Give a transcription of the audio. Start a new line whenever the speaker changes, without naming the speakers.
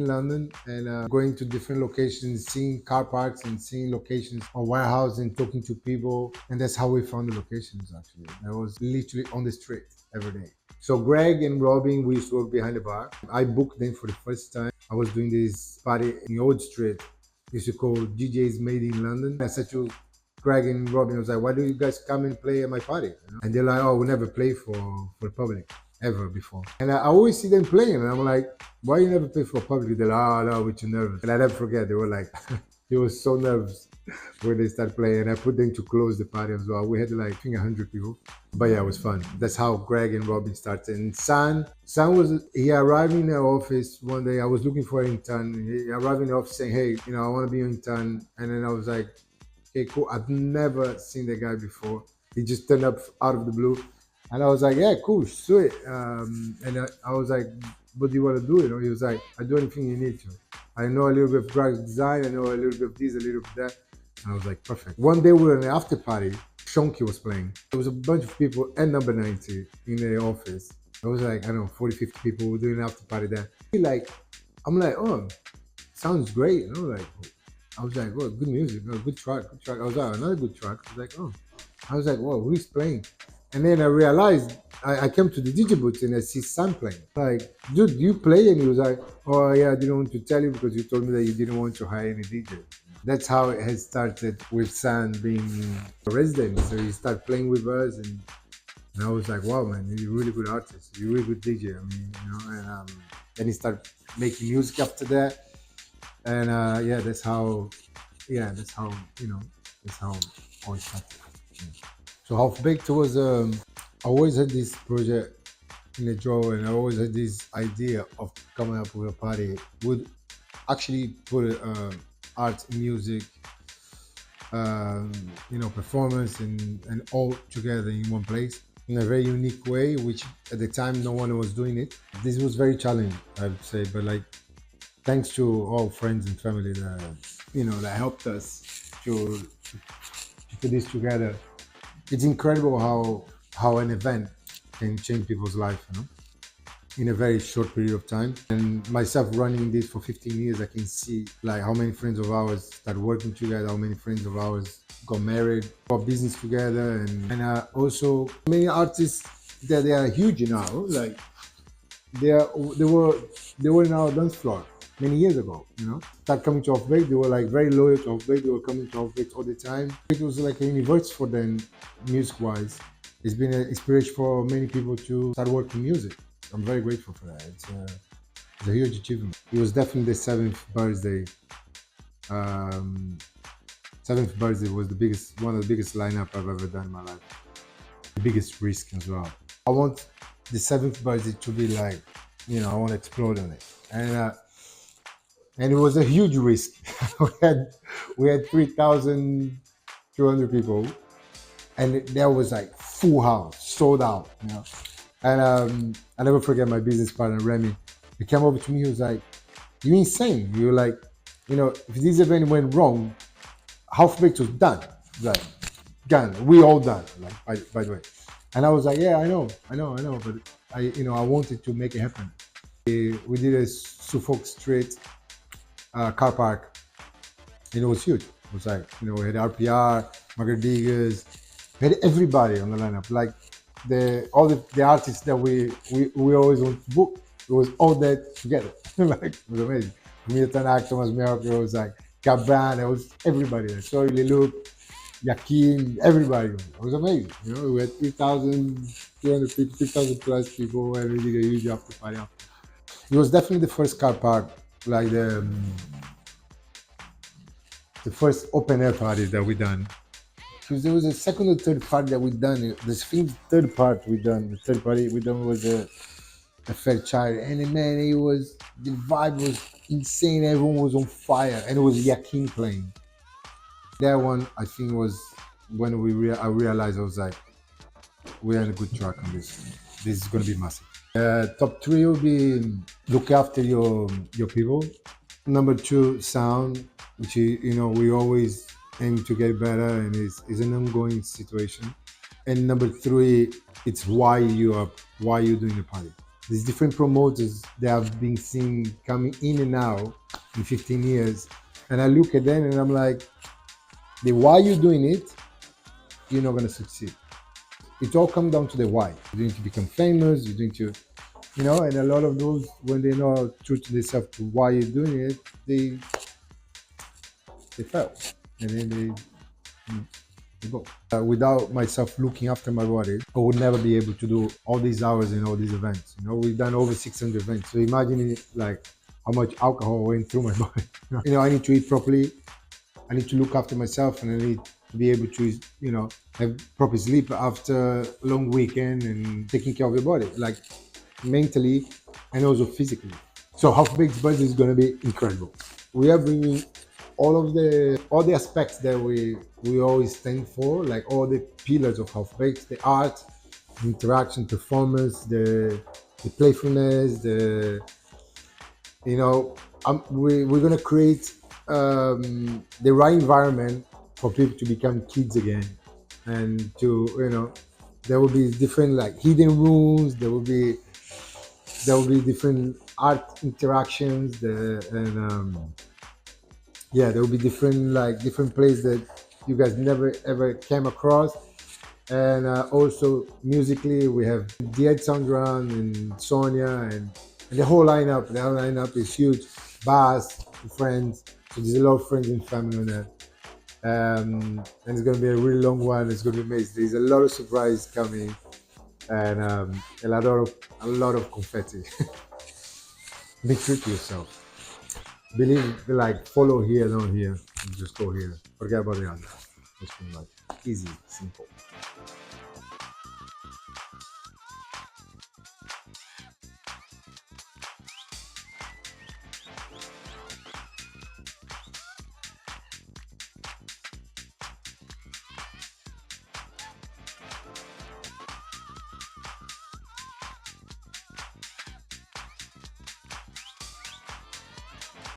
in London and going to different locations, seeing car parks and seeing locations on warehouse and talking to people. And that's how we found the locations actually. I was literally on the street every day. So Greg and Robin, we used to work behind the bar. I booked them for the first time. I was doing this party in Old Street. Used to call DJs Made in London. I said to Greg and Robin, I was like, why don't you guys come and play at my party? And they're like, oh, we never play for the public ever before. And I always see them playing, and I'm like, why you never play for public? They're like, oh no, we're too nervous. And I never forget, they were like, they were so nervous when they start playing. And I put them to close the party as well. We had like, I think 100 people. But yeah, it was fun. That's how Greg and Robin started. And he arrived in the office one day. I was looking for an intern. He arrived in the office saying, hey, I want to be an intern. And then I was like, okay, cool. I've never seen the guy before. He just turned up out of the blue. And I was like, yeah, cool, sweet. I was like, what do you want to do? He was like, I do anything you need to. I know a little bit of graphic design. I know a little bit of this, a little bit of that. And I was like, perfect. One day we were in an after party. Shonky was playing. There was a bunch of people and number 90 in the office. I was like, I don't know, 40, 50 people were doing an after party there. I'm like, oh, sounds great. I was like, oh, good music, oh, good track. I was like, another good track. I was like, whoa, who's playing? And then I realized, I came to the DJ booth and I see Sam playing. Like, dude, do you play? And he was like, oh yeah, I didn't want to tell you because you told me that you didn't want to hire any DJ. That's how it has started with Sam being a resident. So he started playing with us and I was like, wow, man, you're a really good artist. You're a really good DJ. I mean, and then he started making music after that. And yeah, that's how that's how all it started. Yeah. So Half Baked was I always had this project in the drawer, and I always had this idea of coming up with a party. Would actually put art, music, performance, and all together in one place in a very unique way, which at the time no one was doing it. This was very challenging, I would say, but like thanks to all friends and family that helped us to put this together. It's incredible how an event can change people's life, in a very short period of time. And myself running this for 15 years, I can see like how many friends of ours started working together, how many friends of ours got married, got business together, and also many artists that they are huge now. Like they were in our dance floor many years ago, Start coming to Off-Bake, they were like very loyal to Off-Bake, they were coming to Off-Bake all the time. It was like a universe for them, music-wise. It's been an inspiration for many people to start working music. I'm very grateful for that. It's a huge achievement. It was definitely the seventh birthday. Seventh birthday was one of the biggest lineup I've ever done in my life. The biggest risk as well. I want the seventh birthday to be like, I want to explode on it. And it was a huge risk. we had 3,200 people, and there was like full house, sold out. And I never forget my business partner Remy. He came over to me. He was like, "You insane? You're like, if this event went wrong, Half Baked was done. Like, done. We all done. Like, by the way." And I was like, "Yeah, I know, but I wanted to make it happen." We did a Suffolk Street car park, and it was huge. It was like, we had RPR, Margaret Diggers, we had everybody on the lineup. Like all the artists that we always want to book, it was all that together. Like, it was amazing. Milton, Thomas Miracle, it was like Cabral, it was everybody there. Sorry, Leloup, Yakin, everybody. It was amazing. We had 3,300 people, 3,000 plus people, and we did a huge after party. It was definitely the first car park, like the first open air party that we done. Because there was a second or third party that we done. The third part we done. The third party we done was a Fairchild, and man, the vibe was insane. Everyone was on fire, and it was Yakin playing. That one, I think, was when I realized, I was like, we're on a good track on this. This is gonna be massive. Top three will be look after your people. Number two, sound, which we always aim to get better, and is an ongoing situation. And number three, it's why you're doing the party. These different promoters that have been seen coming in and out in 15 years. And I look at them and I'm like, the why you're doing it, you're not going to succeed. It all comes down to the why. You're doing to become famous, you're doing to, and a lot of those, when they're not true to themselves to why you're doing it, they fail. And then they go. Without myself looking after my body, I would never be able to do all these hours in all these events. We've done over 600 events. So imagine like how much alcohol went through my body. I need to eat properly. I need to look after myself, and I need to be able to, have proper sleep after a long weekend and taking care of your body, like mentally and also physically. So Half Baked Buzz is going to be incredible. We are bringing all the aspects that we always stand for, like all the pillars of Half Baked: the art, the interaction, performance, the playfulness, we're gonna create the right environment for people to become kids again, and there will be different like hidden rooms. There will be different art interactions. There will be different places that you guys never ever came across. And also musically, we have Diet Sandran and Sonia and the whole lineup. The whole lineup is huge. Bass, friends. So there's a lot of friends and family on that. And it's going to be a really long one. It's going to be amazing. There's a lot of surprise coming, and a lot of confetti. Be true to yourself. Believe, follow here, not here. Just go here. Forget about the other. Just like easy, simple.